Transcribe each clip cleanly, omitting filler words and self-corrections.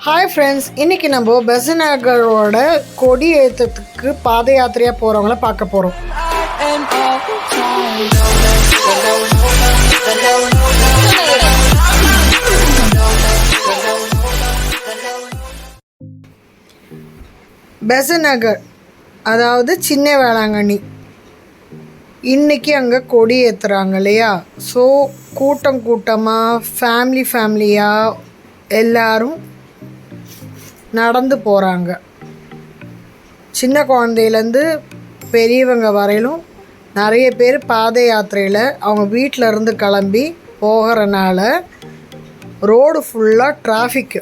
Hi friends, இன்றைக்கி நம்ம பெசநகரோட கொடி ஏற்றத்துக்கு பாத யாத்திரையாக போகிறவங்கள பார்க்க போகிறோம். பெசநகர் அதாவது சின்ன வேளாங்கண்ணி, இன்றைக்கி அங்கே கொடி ஏற்றுறாங்க இல்லையா? ஸோ கூட்டம் கூட்டமாக ஃபேமிலியாக எல்லோரும் நடந்து போகிறாங்க. சின்ன குழந்தையிலேருந்து பெரியவங்க வரையிலும் நிறைய பேர் பாத யாத்திரையில் அவங்க வீட்டில் இருந்து கிளம்பி போகிறனால ரோடு ஃபுல்லாக டிராஃபிக்கு.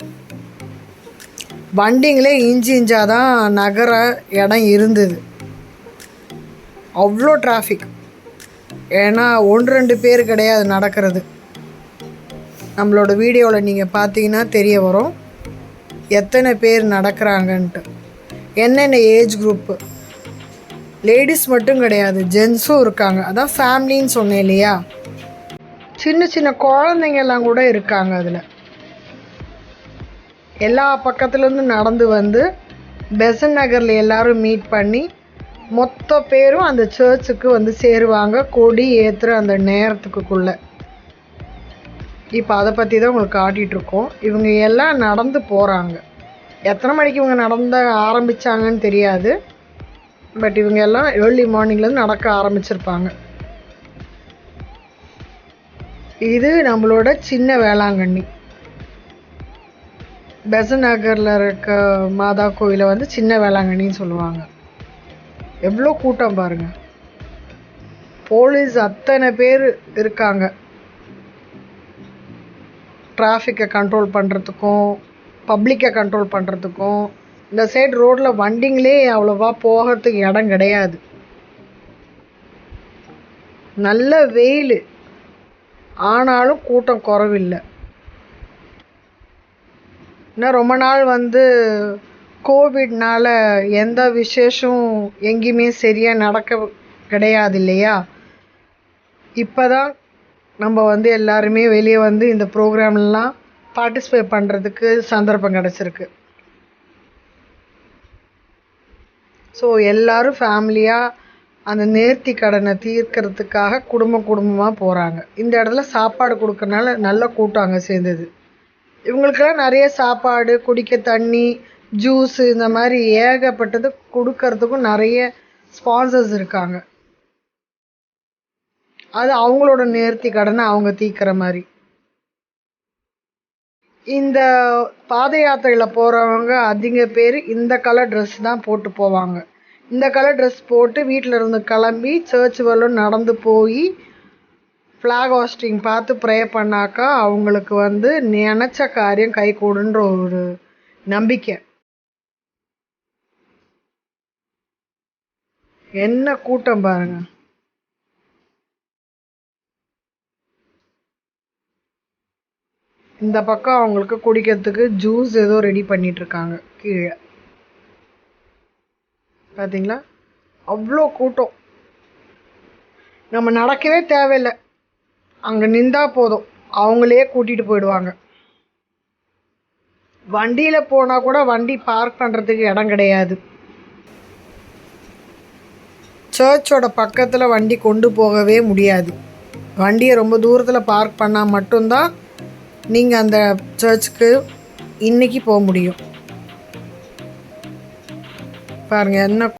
வண்டிங்களே இஞ்சாக தான் நகர இடம் இருந்தது. அவ்வளோ டிராஃபிக். ஏன்னா 1-2 பேர் கிடையாது நடக்கிறது. நம்மளோட வீடியோவில் நீங்கள் பார்த்தீங்கன்னா தெரிய வரும் எத்தனை பேர் நடக்கிறாங்கன்ட்டு. என்னென்ன ஏஜ் குரூப்பு, லேடிஸ் மட்டும் கிடையாது, ஜென்ஸும் இருக்காங்க. அதான் ஃபேமிலின்னு சொன்னேன் இல்லையா? சின்ன சின்ன குழந்தைங்கெல்லாம் கூட இருக்காங்க. அதில் எல்லா பக்கத்துலேருந்து நடந்து வந்து பெசன் நகரில் எல்லோரும் மீட் பண்ணி மொத்த பேரும் அந்த சர்ச்சுக்கு வந்து சேருவாங்க கொடி ஏற்றுற அந்த நேரத்துக்குள்ளே. இப்போ அதை பற்றி தான் உங்களுக்கு காட்டிகிட்ருக்கோம். இவங்க எல்லாம் நடந்து போகிறாங்க. எத்தனை மணிக்கு இவங்க நடந்த ஆரம்பித்தாங்கன்னு தெரியாது, பட் இவங்க எல்லாம் ஏர்லி மார்னிங்லேருந்து நடக்க ஆரம்பிச்சிருப்பாங்க. இது நம்மளோட சின்ன வேளாங்கண்ணி. பெசன் நகரில் இருக்க மாதா கோயிலை வந்து சின்ன வேளாங்கண்ணின்னு சொல்லுவாங்க. எவ்வளோ கூட்டம் பாருங்கள். போலீஸ் அத்தனை பேர் இருக்காங்க டிராஃபிக்கை கண்ட்ரோல் பண்ணுறதுக்கும் பப்ளிக்கை கண்ட்ரோல் பண்ணுறதுக்கும். இந்த சைடு ரோட்டில் வண்டிங்களே அவ்வளோவா போகிறதுக்கு இடம் கிடையாது. நல்ல வெயில் ஆனாலும் கூட்டம் குறவில்லை. இன்னும் ரொம்ப நாள் வந்து கோவிட்னால் எந்த விசேஷம் எங்கேயுமே சரியாக நடக்க கிடையாது இல்லையா? இப்போ தான் நம்ம வந்து எல்லாருமே வெளியே வந்து இந்த ப்ரோக்ராம்லாம் பார்ட்டிசிபேட் பண்ணுறதுக்கு சந்தர்ப்பம் கிடச்சிருக்கு. ஸோ எல்லோரும் ஃபேமிலியாக அந்த நேர்த்தி கடனை தீர்க்கிறதுக்காக குடும்பமாக போகிறாங்க. இந்த இடத்துல சாப்பாடு கொடுக்கறனால நல்ல கூட்டம் அங்கே சேர்ந்தது. இவங்களுக்கெல்லாம் நிறைய சாப்பாடு, குடிக்க தண்ணி, ஜூஸு, இந்த மாதிரி ஏகப்பட்டது கொடுக்கறதுக்கும் நிறைய ஸ்பான்சர்ஸ் இருக்காங்க. அது அவங்களோட நேர்த்தி கடனை அவங்க தீர்க்கிற மாதிரி. இந்த பாத யாத்திரையில் போகிறவங்க அதிக பேர் இந்த கலர் ட்ரெஸ் தான் போட்டு போவாங்க. இந்த கலர் ட்ரெஸ் போட்டு வீட்டில் இருந்து கிளம்பி சர்ச் வரலும் நடந்து போய் ஃப்ளாக் ஹாஸ்டிங் பார்த்து ப்ரே பண்ணாக்கா அவங்களுக்கு வந்து நினச்ச காரியம் கைகூடுன்ற ஒரு நம்பிக்கை. என்ன கூட்டம் பாருங்கள். இந்த பக்கம் அவங்களுக்கு குடிக்கிறதுக்கு ஜூஸ் ஏதோ ரெடி பண்ணிகிட்ருக்காங்க. கீழே பார்த்தீங்களா? அவ்வளோ கூட்டம். நம்ம நடக்கவே தேவையில்லை, அங்கே நின்றால் போதும், அவங்களே கூட்டிகிட்டு போயிடுவாங்க. வண்டியில் போனால் கூட வண்டி பார்க் பண்ணுறதுக்கு இடம் கிடையாது. சர்ச்சோட பக்கத்தில் வண்டி கொண்டு போகவே முடியாது. வண்டியை ரொம்ப தூரத்தில் பார்க் பண்ணால் மட்டும்தான் நீங்கள் அந்த சர்ச்சுக்கு இன்றைக்கி போக முடியும். பாருங்கள் என்ன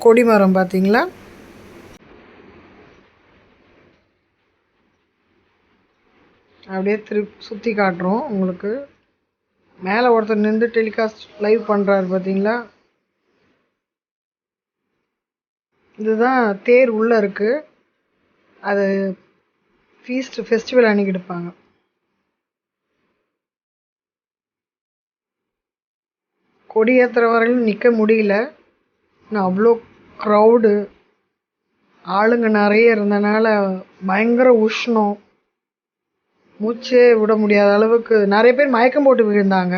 கொடிமரம் பார்த்தீங்களா? அப்படியே சுற்றி காட்டுறோம் உங்களுக்கு. மேலே ஒருத்தர் நின்று டெலிகாஸ்ட் லைவ் பண்ணுறாரு பார்த்தீங்களா? இதுதான் தேர் உள்ளே இருக்குது. அது ஃபெஸ்டிவல் அன்னைக்கு எடுப்பாங்க. கொடி ஏற்றுற வரையிலும் நிற்க முடியல. நான் அவ்வளோ க்ரௌடு, ஆளுங்க நிறைய இருந்தனால பயங்கர உஷ்ணம், மூச்சே விட முடியாத அளவுக்கு நிறைய பேர் மயக்கம் போட்டு விழுந்தாங்க.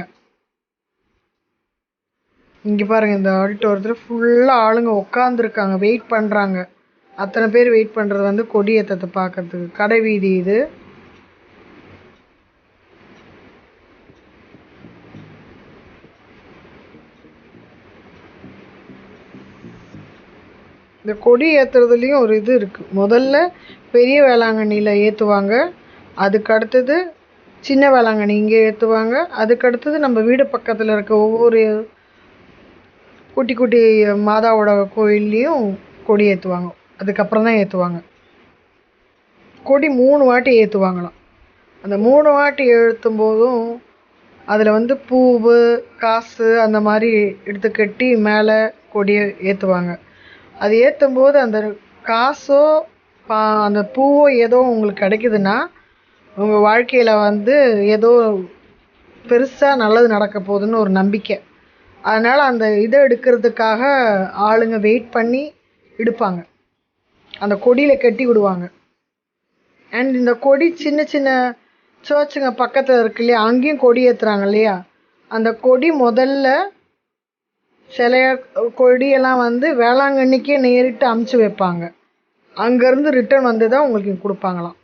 இங்கே பாருங்கள், இந்த ஆடிட்டோரியத்தில் ஃபுல்லாக ஆளுங்க உட்காந்துருக்காங்க, வெயிட் பண்ணுறாங்க. அத்தனை பேர் வெயிட் பண்ணுறது வந்து கொடி ஏற்றத்தை பார்க்கறதுக்கு. கடை வீதி இது. இந்த கொடி ஏற்றுறதுலேயும் ஒரு இது இருக்குது. முதல்ல பெரிய வேளாங்கண்ணியில் ஏற்றுவாங்க, அதுக்கு அடுத்தது சின்ன வேளாங்கண்ணி இங்கே ஏற்றுவாங்க, அதுக்கு அடுத்தது நம்ம வீடு பக்கத்தில் இருக்க ஒவ்வொரு குட்டி குட்டி மாதாவோட கோயில்லையும் கொடி ஏற்றுவாங்க. அதுக்கப்புறம் தான் ஏற்றுவாங்க. கொடி 3 வாட்டி ஏற்றுவாங்களாம். அந்த 3 வாட்டி ஏற்றும் போதும் அதில் வந்து பூவு, காசு அந்த மாதிரி எடுத்து கட்டி மேலே கொடியை ஏற்றுவாங்க. அது ஏற்றும் போது அந்த காசோ அந்த பூவோ ஏதோ உங்களுக்கு கிடைக்குதுன்னா உங்கள் வாழ்க்கையில் வந்து ஏதோ பெருசாக நல்லது நடக்க போகுதுன்னு ஒரு நம்பிக்கை. அதனால் அந்த இதை எடுக்கிறதுக்காக ஆளுங்க வெயிட் பண்ணி எடுப்பாங்க, அந்த கொடியில் கட்டி விடுவாங்க. அண்ட் இந்த கொடி சின்ன சின்ன சர்ச்சுங்க பக்கத்தில் இருக்கு இல்லையா, அங்கேயும் கொடி ஏற்றுறாங்க இல்லையா. அந்த கொடி முதல்ல சில கொடியெல்லாம் வந்து வேளாங்கண்ணிக்கே நேரிட்டு அமுச்சு வைப்பாங்க. அங்கேருந்து ரிட்டர்ன் வந்து தான் உங்களுக்கு கொடுப்பாங்களாம்.